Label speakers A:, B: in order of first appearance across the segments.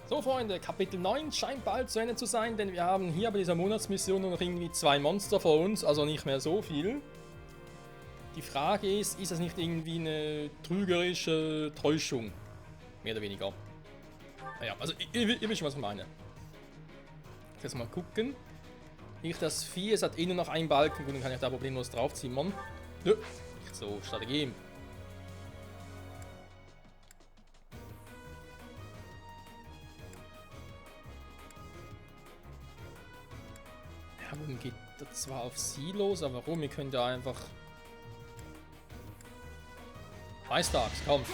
A: So Freunde, Kapitel 9 scheint bald zu Ende zu sein, denn wir haben hier bei dieser Monatsmission nur noch irgendwie 2 Monster vor uns, also nicht mehr so viel. Die Frage ist das nicht irgendwie eine trügerische Täuschung? Mehr oder weniger. Naja, also ihr wisst schon, was ich meine. Ich jetzt mal gucken. Das Vieh, es hat innen noch einen Balken, gut, dann kann ich da problemlos draufzimmern. Nö, nicht so, Strategie. Ja, warum geht das zwar auf sie los, aber warum? Wir können da einfach... Weißtags, komm.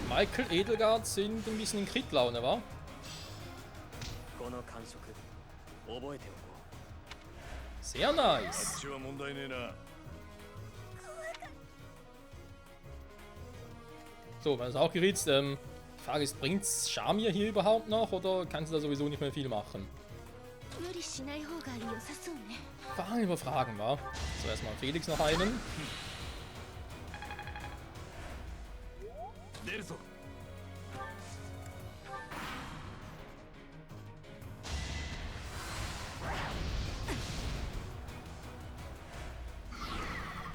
A: Michael Edelgard sind ein bisschen in Crit-Laune, wa? Sehr nice. So, man ist auch geritzt. Die Frage ist, bringt's Shamir hier überhaupt noch oder kannst du da sowieso nicht mehr viel machen? Fragen über Fragen, wa? So, erstmal Felix noch einen. Ich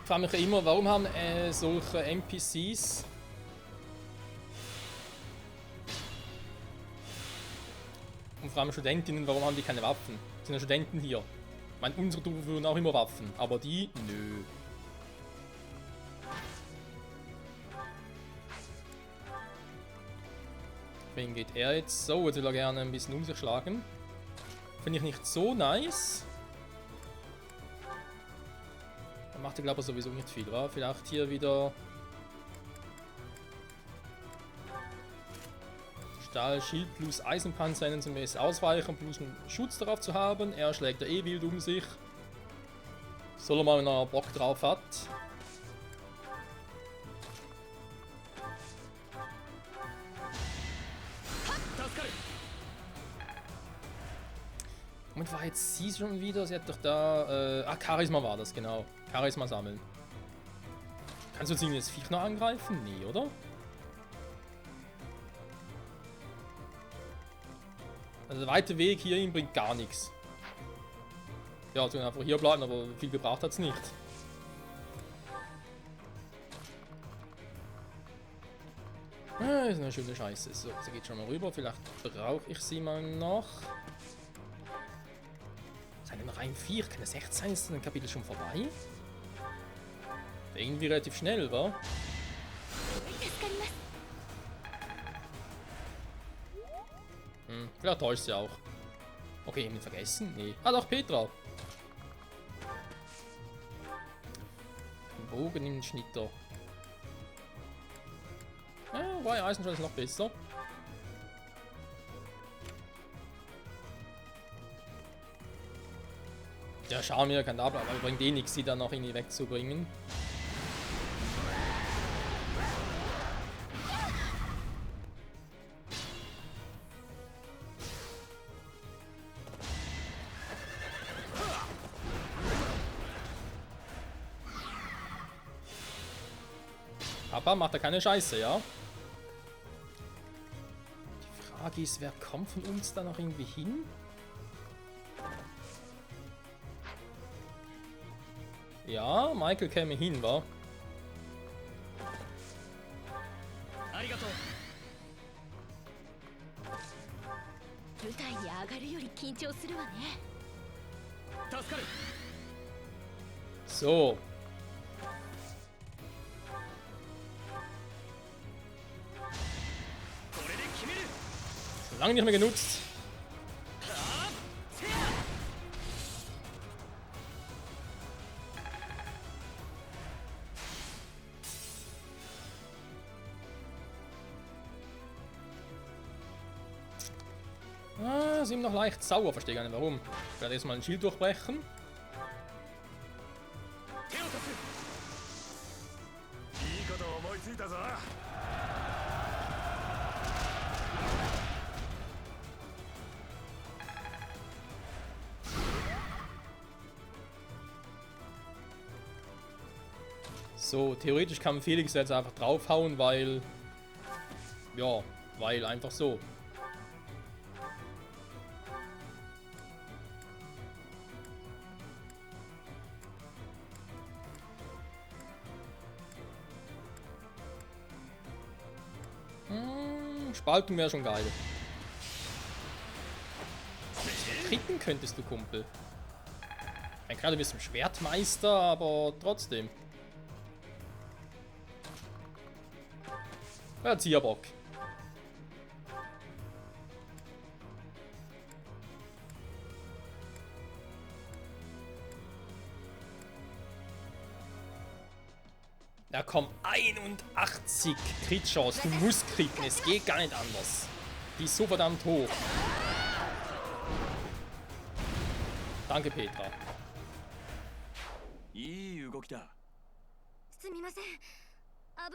A: frage mich ja immer, warum haben solche NPCs und vor allem Studentinnen, warum haben die keine Waffen? Das sind ja Studenten hier. Ich meine, unsere Truppe führen auch immer Waffen, aber die, nö. Wen geht er jetzt? So, jetzt will er gerne ein bisschen um sich schlagen. Finde ich nicht so nice. Er macht, glaube ich, sowieso nicht viel, wa? Vielleicht hier wieder... Stahl, Schild plus Eisenpanzer einen zum Beispiel ausweichen, plus einen Schutz darauf zu haben. Er schlägt ja eh wild um sich. Soll er mal, wenn er Bock drauf hat. Moment, war jetzt sie schon wieder? Sie hat doch da... Charisma war das, genau. Charisma sammeln. Kannst du jetzt irgendwie das Viech noch angreifen? Nee, oder? Also der weite Weg hierhin bringt gar nichts. Ja, also einfach hier bleiben, aber viel gebracht hat es nicht. Das ist eine schöne Scheiße. So, sie geht schon mal rüber. Vielleicht brauche ich sie mal noch. Sind noch ein 4? Kann es echt sein? Ist ein Kapitel schon vorbei? Irgendwie relativ schnell, wa? Vielleicht täuscht sie auch. Okay, ich hab ihn vergessen. Nee. Ah, doch, Petra. Ein Bogen im Schnitter. War ja Eisenschall ist noch besser. Ja, Shamir kann da bleiben, aber bringt eh nichts, sie dann noch irgendwie wegzubringen. Papa macht da keine Scheiße, ja? Die Frage ist, wer kommt von uns da noch irgendwie hin? Ja, Michael käme hin, wa? So. Lange nicht mehr genutzt. Sind noch leicht sauer, verstehe gar nicht warum. Ich werde erstmal ein Schild durchbrechen. So, theoretisch kann Felix jetzt einfach draufhauen, weil... Ja, weil einfach so. Spaltung wäre schon geil. Kritten könntest du, Kumpel. Ich meine, klar, du bist ein Schwertmeister, aber trotzdem. Ja, Zierbock. Na komm, 81 Crit-Chance. Du musst kritten, es geht gar nicht anders. Die ist so verdammt hoch. Danke, Petra.
B: いい動きだ。
C: すみません。危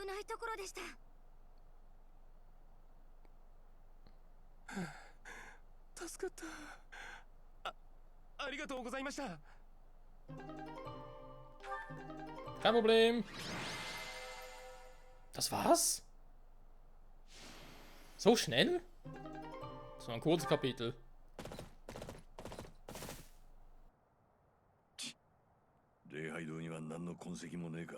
C: ないところでした。
B: 助かった。ありがとうございました。
A: Kein Problem. Das war's? So schnell? Das war ein kurzes Kapitel.
D: 礼拝堂には何の痕跡もねえか。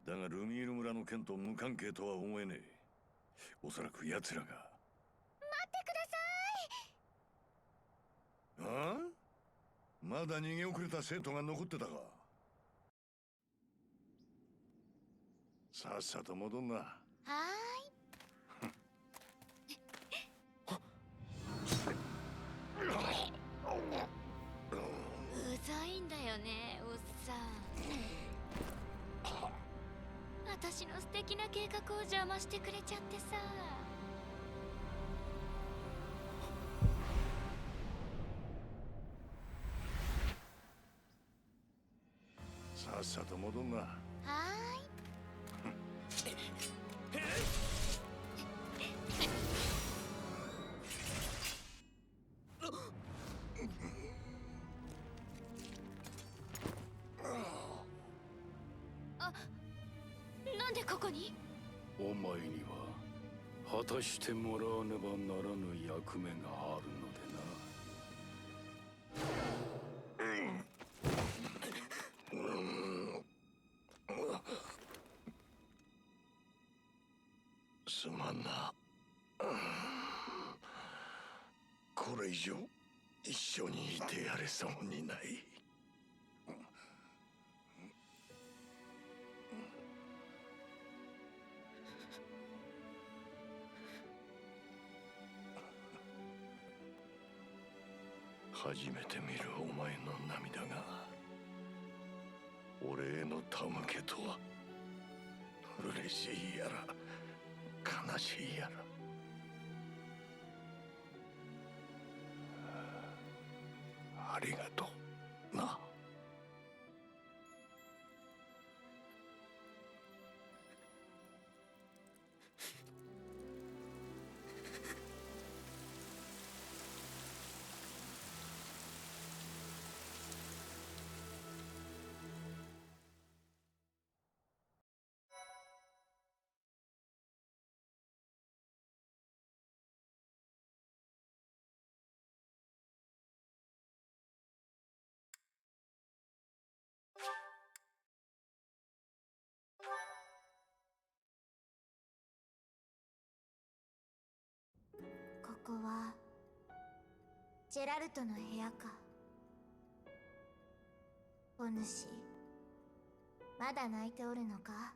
D: だがルミール村の件と無関係とは思えねえ。おそらく奴らが。待ってください。ああ？まだ逃げ遅れた生徒が残ってたか。さっさと戻んな。
C: はうざいんだよね、おっさん。私の素敵な計画を邪魔してくれちゃってさ。
D: さっさと戻んな。
C: はーい。なんでここに？
D: お前には果たしてもらわねばならぬ役目があるのでな。すまんな。これ以上一緒にいてやれそうにない。初めて見るお前の涙が俺への手向けとは。嬉しいやら悲しいやら。ありがとうな。
C: ここはジェラルトの部屋か。お主まだ泣いておるのか。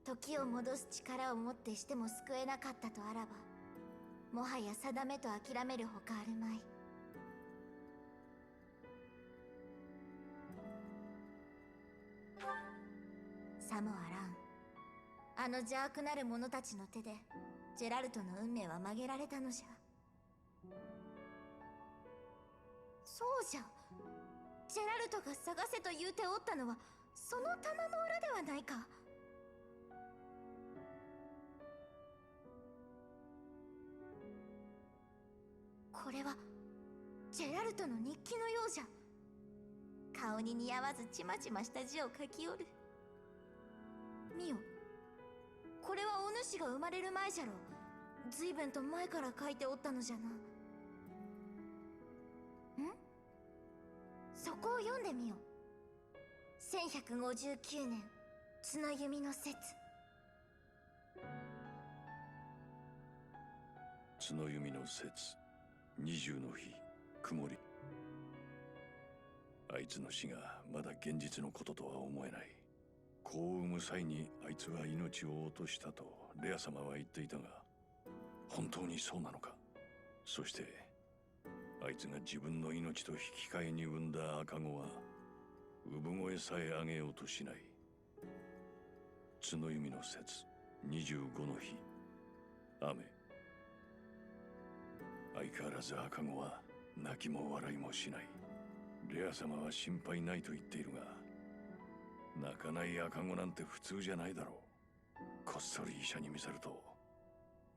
C: 時を戻す力をもってしても救えなかったとあらば、もはや定めと諦めるほかあるまい。さもあらん。あの邪悪なる者たちの手でジェラルトの運命は曲げられたのじゃ。そうじゃ、ジェラルトが探せと言うておったのはその棚の裏ではないか。これはジェラルトの日記のようじゃ。顔に似合わずちまちました字を書きおる。みよ、これはお主が生まれる前じゃろ。随分と前から書いておったのじゃな。そこを読んでみよ。1159年角弓の説。
D: 角弓の説、20の日、曇り。あいつの死がまだ現実のこととは思えない。子を産む際にあいつは命を落としたとレア様は言っていたが、本当にそうなのか。そしてあいつが自分の命と引き換えに産んだ赤子は産声さえ上げようとしない。角弓の説、25の日、雨。相変わらず赤子は泣きも笑いもしない。レア様は心配ないと言っているが、泣かない赤子なんて普通じゃないだろう。こっそり医者に見せると、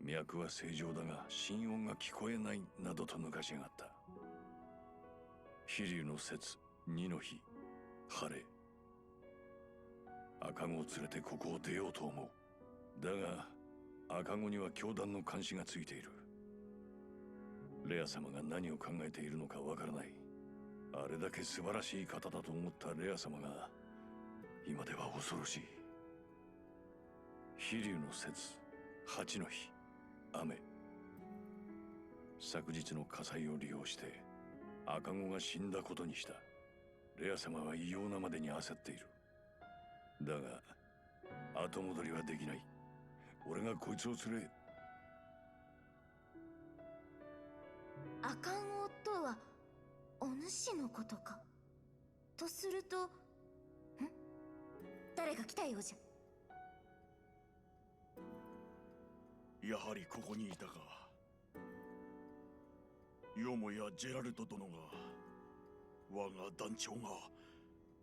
D: 脈は正常だが心音が聞こえないなどと抜かしやがった。飛竜の説、2の日、晴れ。赤子を連れてここを出ようと思う。だが赤子には教団の監視がついている。レア様が何を考えているのかわからない。あれだけ素晴らしい方だと思ったレア様が今では恐ろしい。飛竜の説、8の日、雨。昨日の火災を利用して赤子が死んだことにした。レア様は異様なまでに焦っている。だが後戻りはできない。俺がこいつを連れ。
C: 赤子とはお主のことか。とすると、誰が来たようじゃ。
E: やはりここにいたか。よもやジェラルト殿が、我が団長が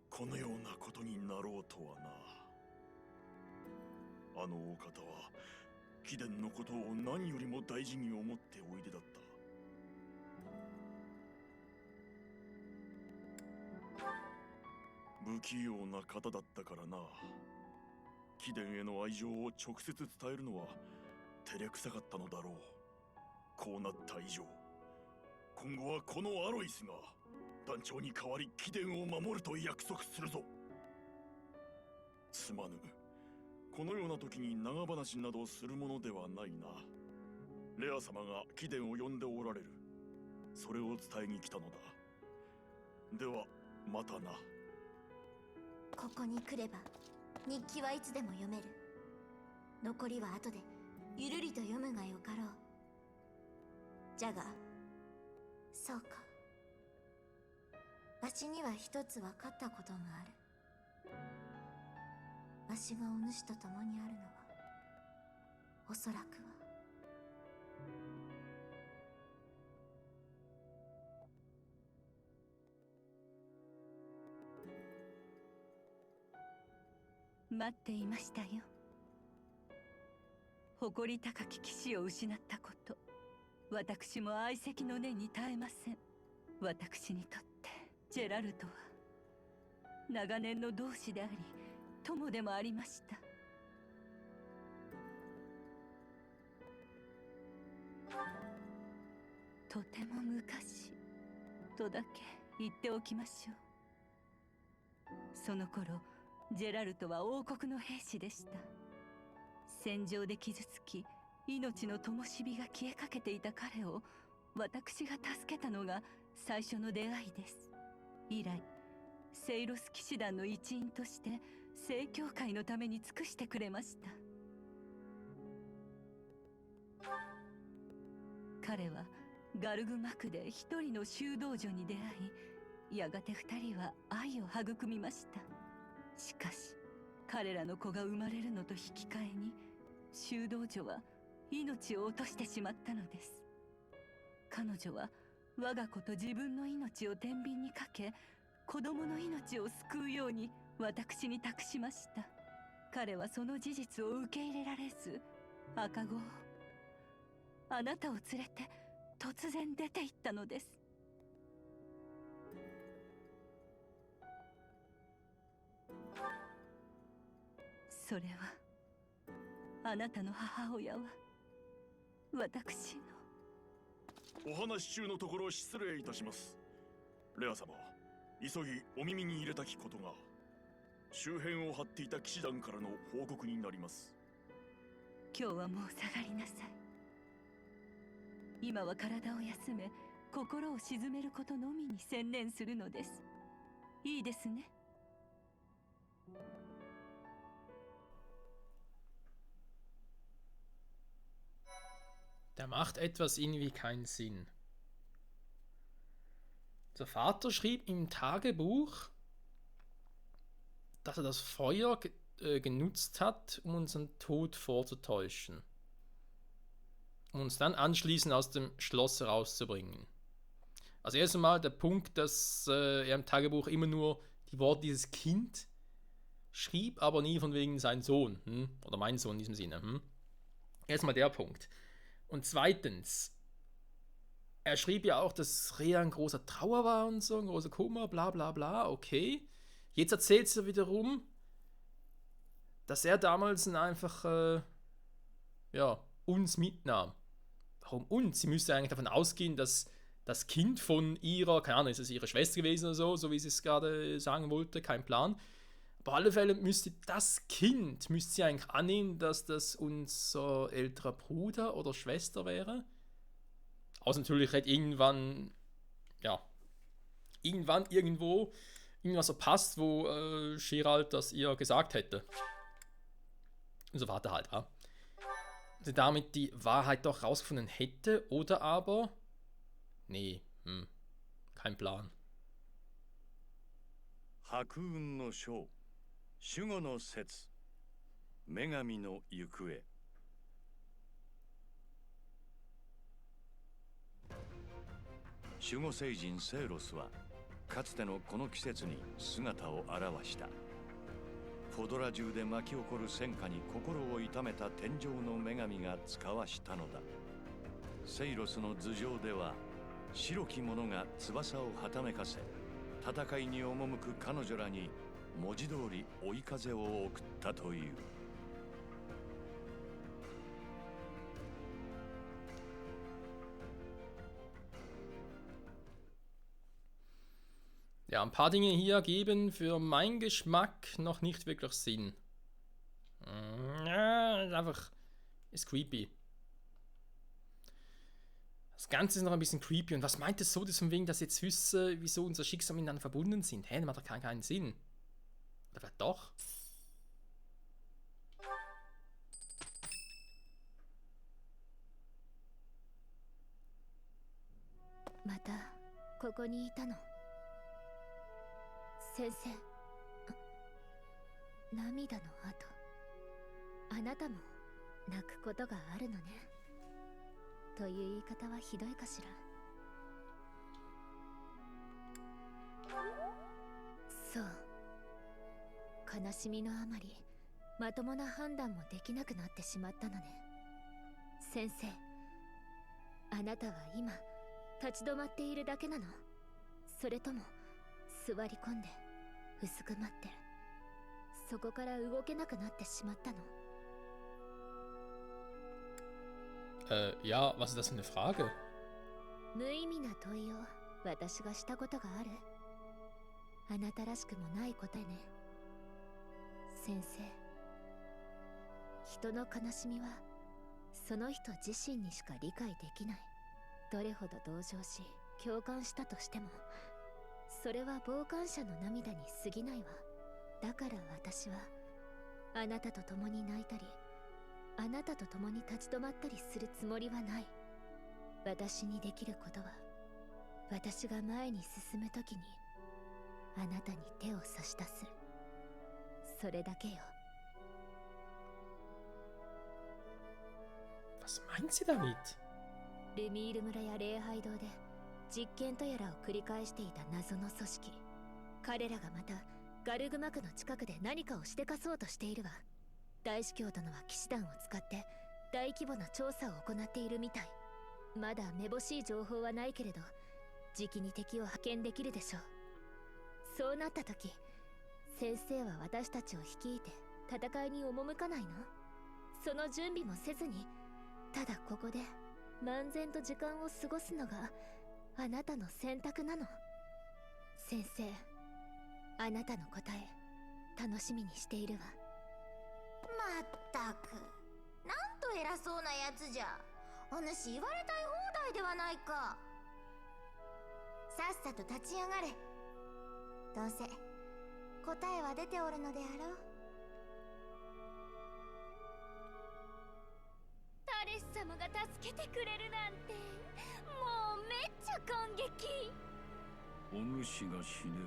E: このようなことになろうとはな。あのお方は貴殿のことを何よりも大事に思っておいでだった。不器用な方だったからな。貴殿への愛情を直接伝えるのは照れくさかったのだろう。こうなった以上、今後はこのアロイスが団長に代わり貴殿を守ると約束するぞ。すまぬ。このような時に長話などするものではないな。レア様が貴殿を呼んでおられる。それを伝えに来たのだ。ではまたな。
C: ここに来れば日記はいつでも読める。残りは後でゆるりと読むがよかろう。じゃが、そうか。わしには一つ分かったことがある。わしがお主と共にあるのは、おそらくは。
F: 待っていましたよ。誇り高き騎士を失ったこと、私も愛惜の念に耐えません。私にとってジェラルトは長年の同志であり友でもありました。とても昔とだけ言っておきましょう。その頃ジェラルトは王国の兵士でした。戦場で傷つき命の灯火が消えかけていた彼を私が助けたのが最初の出会いです。以来セイロス騎士団の一員として聖教会のために尽くしてくれました。彼はガルグマクで一人の修道女に出会い、やがて二人は愛を育みました。しかし彼らの子が生まれるのと引き換えに修道女は命を落としてしまったのです。彼女は我が子と自分の命を天秤にかけ、子供の命を救うように私に託しました。彼はその事実を受け入れられず、赤子を、あなたを連れて突然出て行ったのです。それはあなたの母親は私の。
E: お話中のところ失礼いたします。レア様、急ぎお耳に入れたきことが、周辺を張っていた騎士団からの報告になります。
F: 今日はもう下がりなさい。今は体を休め、心を静めることのみに専念するのです。いいですね。
A: Der macht etwas irgendwie keinen Sinn. Der Vater schrieb im Tagebuch, dass er das Feuer genutzt hat, um unseren Tod vorzutäuschen. Um uns dann anschließend aus dem Schloss herauszubringen. Also erst einmal der Punkt, dass er im Tagebuch immer nur die Worte dieses Kind schrieb, aber nie von wegen sein Sohn. Oder mein Sohn in diesem Sinne. Erstmal der Punkt. Und zweitens, er schrieb ja auch, dass Rea ein großer Trauer war und so, ein großer Kummer, bla bla bla, okay. Jetzt erzählt er wiederum, dass er damals einfach, uns mitnahm. Warum uns? Sie müsste eigentlich davon ausgehen, dass das Kind von ihrer, keine Ahnung, ist es ihre Schwester gewesen oder so wie sie es gerade sagen wollte, kein Plan. Aber auf alle Fälle müsste sie eigentlich annehmen, dass das unser älterer Bruder oder Schwester wäre. Außer natürlich hat irgendwann irgendwo irgendwas verpasst, wo Geralt das ihr gesagt hätte. Unser Vater halt, ja. Sie damit die Wahrheit doch rausgefunden hätte, oder aber... Nee, kein Plan.
D: 白雲の章守護の説女神の行方。守護聖人セイロスはかつてのこの季節に姿を現した。フォドラ中で巻き起こる戦火に心を痛めた天上の女神が使わしたのだ。セイロスの頭上では白き者が翼をはためかせ、戦いに赴く彼女らに文字通り追い風を送ったという。
A: Ja, ein paar Dinge hier geben für meinen Geschmack noch nicht wirklich Sinn. Ist creepy. Das Ganze ist noch ein bisschen creepy. Und was meint es so, dass von wegen, dass jetzt wüsste, wieso unser Schicksal miteinander verbunden sind? Das macht doch keinen Sinn. Oder vielleicht doch?
C: またここにいたの。先生、涙の後、あなたも泣くことがあるのね。という言い方はひどいかしら。そう、悲しみのあまりまともな判断もできなくなってしまったのね。先生、あなたは今立ち止まっているだけなの？それとも座り込んで薄く待ってそこから動けなくなってしまったの？
A: Ja, was ist das für eine Frage?
C: 無意味な問いを私がしたことがある？あなたらしくもない答えね。先生、人の悲しみはその人自身にしか理解できない。どれほど同情し共感したとしてもそれは傍観者の涙に過ぎないわ。だから私はあなたと共に泣いたりあなたと共に立ち止まったりするつもりはない。私にできることは私が前に進むときにあなたに手を差し出す、それだけよ。
A: Was meint sie damit?
C: ルミール村や礼拝堂で実験とやらを繰り返していた謎の組織。彼らがまたガルグマ区の近くで何かをしでかそうとしているわ。大司教殿は騎士団を使って大規模な調査を行っているみたい。まだめぼしい情報はないけれどじきに敵を派遣できるでしょう。そうなった時先生は私たちを率いて戦いに赴かないの？その準備もせずに、ただここで漫然と時間を過ごすのがあなたの選択なの。先生、あなたの答え楽しみにしているわ。まったく、なんと偉そうなやつじゃ。お主言われたい放題ではないか。さっさと立ち上がれ。どうせ答えは出ておるのであろう。タレス様が助けてくれるなんて、もうめっちゃ感激。
D: お主が死ね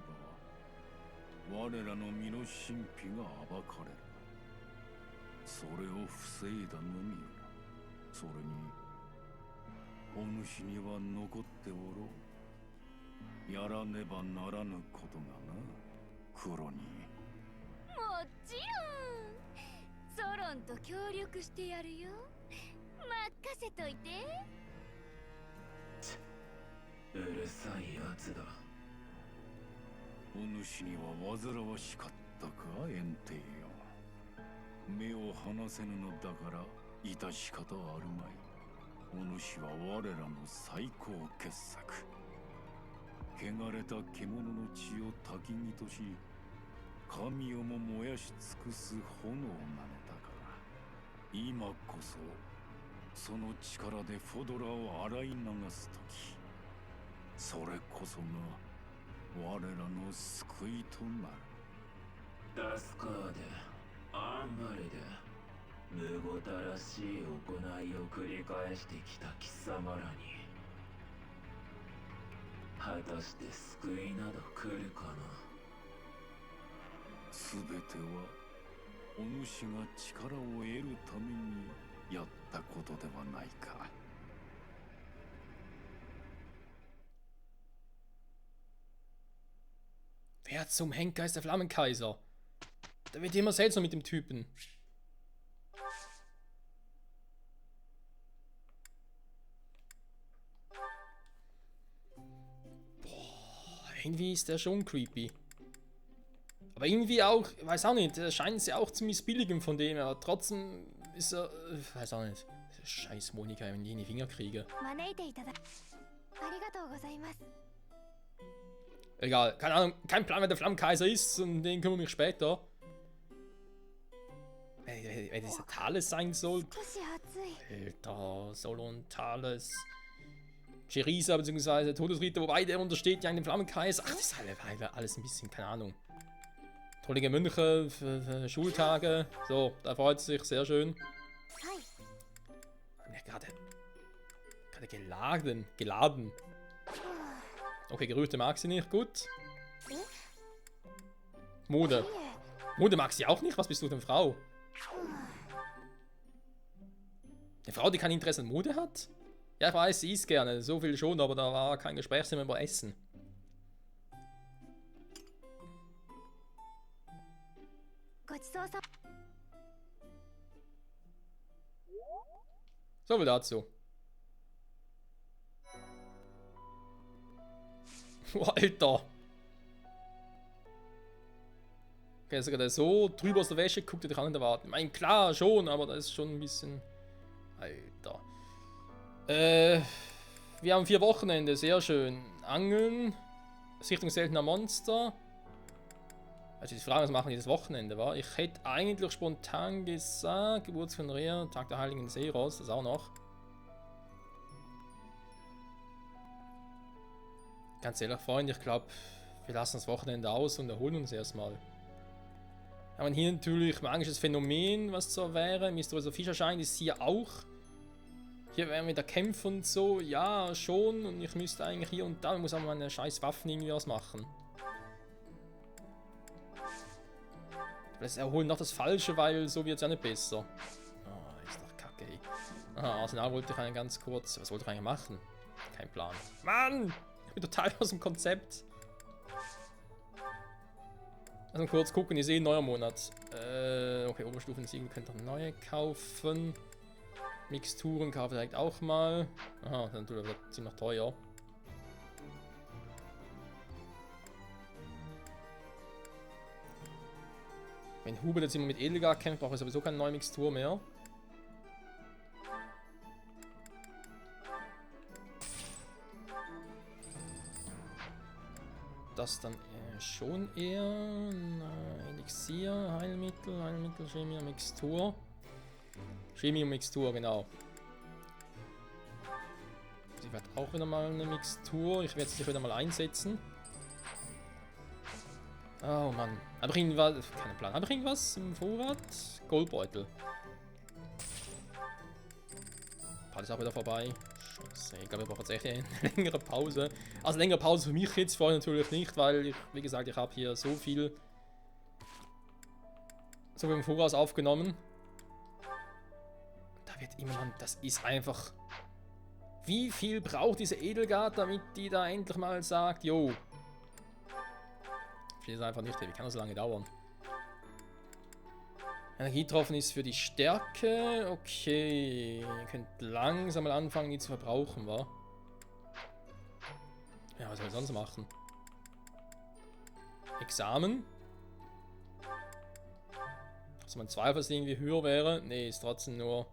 D: ば我らの身の神秘が暴かれる。それを防いだのみよ。それにお主には残っておろう。やらねばならぬことがな、クロニー。
C: もちろんソロンと協力してやるよ。任せといて。
B: うるさいやつだ。
D: お主には煩わしかったか、エンテイよ。目を離せぬのだから致し方あるまい。お主は我らの最高傑作。汚れた獣の血を焚きにとし、神をも燃やし尽くす炎なのだから、今こそその力でフォドラを洗い流す時、それこそが我らの救いとなる。
B: ダスカーでアンマリでむごたらしい行いを繰り返してきた貴様らに、果たして救いなど来るかな。
D: すべてはお主が力を得るためにやったことではないか。
A: Wer zum Henker ist der Flammenkaiser? Da wird immer seltsam mit dem Typen. Boah, irgendwie ist der schon creepy. Aber irgendwie auch, weiß auch nicht, er scheint sie auch zu missbilligen von dem, aber trotzdem ist er, weiß auch nicht. Scheiß Monika, wenn die in die Finger kriege. Egal, keine Ahnung, kein Plan, wer der Flammenkaiser ist, und den kümmere mich später. Wer dieser Thales sein soll. Alter, Solon, Thales. Cherisa bzw. Todesritter, wobei der untersteht ja in dem Flammenkaiser. Ach, das ist alles ein bisschen, keine Ahnung. Trollige Mönche für Schultage. So, da freut sich, sehr schön. Ja, gerade geladen. Okay, Gerüchte mag sie nicht, gut. Mode. Mode mag sie auch nicht? Was bist du denn, Frau? Eine Frau, die kein Interesse an Mode hat? Ja, ich weiß, sie isst gerne, so viel schon, aber da war kein Gesprächsthema über Essen. So viel dazu. Alter. Okay, sogar der so drüber aus der Wäsche guckt, der kann nicht erwarten. Ich meine, klar schon, aber das ist schon ein bisschen... Alter. Wir haben 4 Wochenende, sehr schön. Angeln, Sichtung seltener Monster. Also die Frage, was machen die das Wochenende, war? Ich hätte eigentlich spontan gesagt, Geburt von Rea, Tag der Heiligen Seeros, das auch noch. Ganz ehrlich, Freunde, ich glaube, wir lassen das Wochenende aus und erholen uns erstmal. Wir haben hier natürlich magisches Phänomen, was zu wäre. Mysteriöser Fischerschein ist hier auch. Hier wären wir der Kämpfer und so. Ja, schon. Und ich müsste eigentlich hier und da, ich muss aber meine scheiß Waffen irgendwie was machen. Das erholen noch das Falsche, weil so wird es ja nicht besser. Oh, ist doch kacke, ey. Aha, Arsenal wollte ich eigentlich ganz kurz. Was wollte ich eigentlich machen? Kein Plan. Mann! Ich bin total aus dem Konzept. Also kurz gucken, ich sehe neuer Monat. Okay, Oberstufensiegel könnt ihr neue kaufen. Mixturen kaufe ich direkt auch mal. Aha, dann tut er ziemlich teuer. Wenn Hubert jetzt immer mit Edelgard kämpft, braucht er sowieso keine neue Mixtur mehr. Das dann schon eher Elixier, Heilmittel, Chemie, Mixtur. Chemie und Mixtur, genau. Sie wird auch wieder mal eine Mixtur. Ich werde sie wieder mal einsetzen. Oh Mann. Habe ich irgendwas? Kein Plan. Habe ich irgendwas im Vorrat? Goldbeutel. Part ist auch wieder vorbei. Scheiße, ich glaube, wir brauchen jetzt echt eine längere Pause. Also längere Pause für mich jetzt vorher natürlich nicht, weil ich, wie gesagt, ich habe hier so viel im Voraus aufgenommen. Da wird immer, das ist einfach. Wie viel braucht diese Edelgard, damit die da endlich mal sagt, jo. Ich will es einfach nicht, wie kann das so lange dauern? Energietropfen ist für die Stärke. Okay. Ihr könnt langsam mal anfangen, die zu verbrauchen, wa? Ja, was soll ich sonst machen? Examen. Dass man Zweifel irgendwie höher wäre. Nee, ist trotzdem nur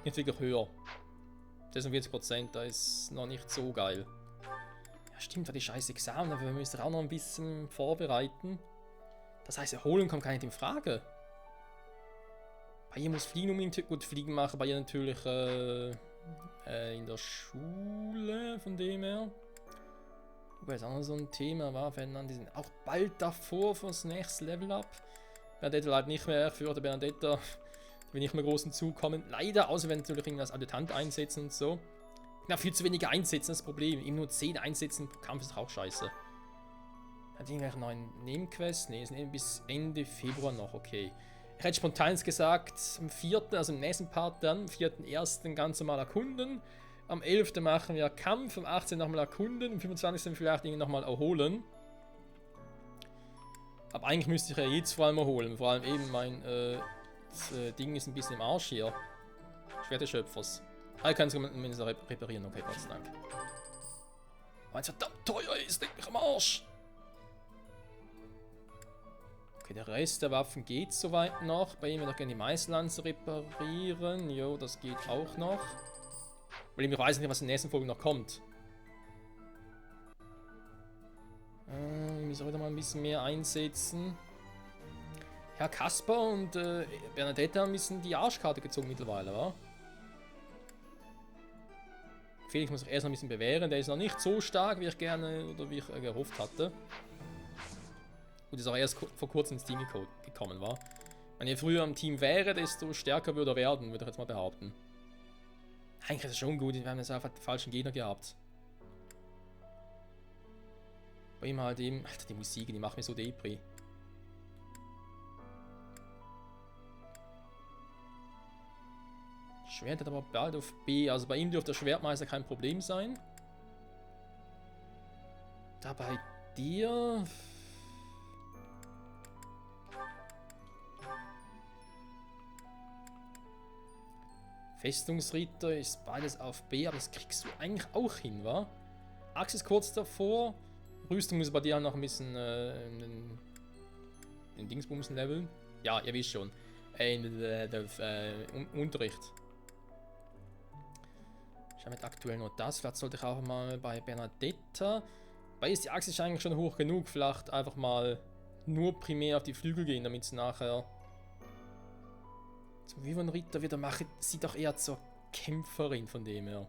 A: nicht wirklich höher. 46%, da ist noch nicht so geil. Ja, stimmt, war die scheiß Examen, aber wir müssen auch noch ein bisschen vorbereiten. Das heißt, erholen kommt gar nicht in Frage. Bei ihr muss Fliegen unbedingt gut Fliegen machen, bei ihr natürlich in der Schule, von dem her. Wobei es auch noch so ein Thema war, wenn dann die sind auch bald davor fürs nächste Level up. Bernadetta leider nicht mehr, für der Bernadetta will nicht mehr großen zukommen. Leider, außer wenn natürlich irgendwas Adjutant einsetzen und so. Na, viel zu wenige einsetzen, das Problem. Eben nur 10 einsetzen pro Kampf ist doch auch scheiße. Hat irgendwelche neuen Nebenquests? Ne, es sind bis Ende Februar noch, okay. Ich hätte spontan gesagt, am 4., also im nächsten Part dann, am 4.1. ganz normal erkunden. Am 11. machen wir Kampf, am 18. nochmal erkunden, am 25. vielleicht irgendwie nochmal erholen. Aber eigentlich müsste ich ja jetzt vor allem erholen. Vor allem eben mein Ding ist ein bisschen im Arsch hier. Schwert des Schöpfers. Ah, ich kann es zumindest reparieren, okay, Gott sei Dank. Weil es verdammt teuer ist, denke ich am Arsch. Okay, der Rest der Waffen geht soweit noch. Bei ihm würde ich gerne die Meißlanze reparieren. Jo, das geht auch noch. Weil ich weiß nicht, was in der nächsten Folge noch kommt. Ich muss auch wieder mal ein bisschen mehr einsetzen. Ja, Kaspar und Bernadetta haben ein bisschen die Arschkarte gezogen mittlerweile, wa? Felix muss sich erst noch ein bisschen bewähren. Der ist noch nicht so stark, wie ich gerne oder wie ich gehofft hatte. Gut, ist auch erst vor kurzem ins Team gekommen war. Wenn je früher im Team wäre, desto stärker würde er werden, würde ich jetzt mal behaupten. Eigentlich ist es schon gut, wir haben jetzt einfach den falschen Gegner gehabt. Bei ihm halt eben. Alter, die Musik, die macht mir so Depri. Schwert hat aber bald auf B. Also bei ihm dürfte der Schwertmeister kein Problem sein. Da bei dir. Festungsritter ist beides auf B, aber das kriegst du eigentlich auch hin, wa? Axt ist kurz davor. Rüstung muss bei dir halt noch ein bisschen den Dingsbumsen leveln. Ja, ihr wisst schon. Unterricht. Ich habe aktuell nur das. Vielleicht sollte ich auch mal bei Bernadetta. Bei ist die Axt eigentlich schon hoch genug. Vielleicht einfach mal nur primär auf die Flügel gehen, damit es nachher zum Wyvern-Ritter wieder machen. Sieht doch eher zur Kämpferin von dem her.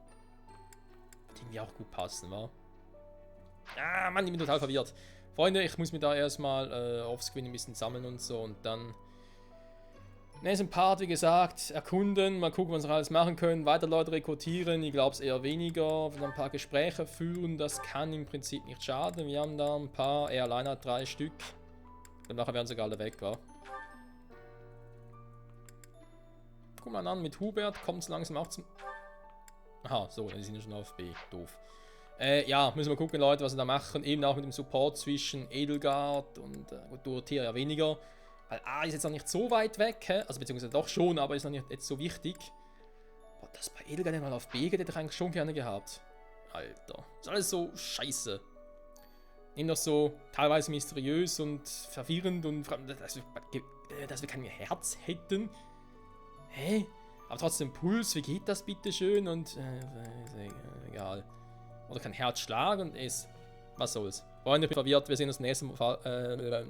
A: Wird irgendwie auch gut passen, wa? Ah, Mann, ich bin total verwirrt. Freunde, ich muss mir da erstmal offscreen ein bisschen sammeln und so und dann nächsten Part, wie gesagt, erkunden, mal gucken, was wir alles machen können, weiter Leute rekrutieren, ich glaube es eher weniger, ein paar Gespräche führen, das kann im Prinzip nicht schaden. Wir haben da ein paar, er allein hat 3 Stück. Dann nachher werden sogar alle weg, wa? Guck mal an, mit Hubert kommt es langsam auch zum... Aha, so, die sind ja schon auf B, doof. Ja, müssen wir gucken, Leute, was wir da machen. Eben auch mit dem Support zwischen Edelgard und gut, Dorothea ja weniger. Weil A ist jetzt noch nicht so weit weg, hä? Also beziehungsweise doch schon, aber ist noch nicht jetzt so wichtig. Boah, das bei Edelgard mal auf B geht, hätte ich eigentlich schon gerne gehabt. Alter, ist alles so scheiße. Eben noch so teilweise mysteriös und verwirrend und... Also, dass wir kein Herz hätten. Hä? Aber trotzdem Puls, wie geht das bitte schön? Und, egal. Oder kein Herzschlag und es. Was soll's. Freunde, ich bin verwirrt, wir sehen uns nächstes Mal.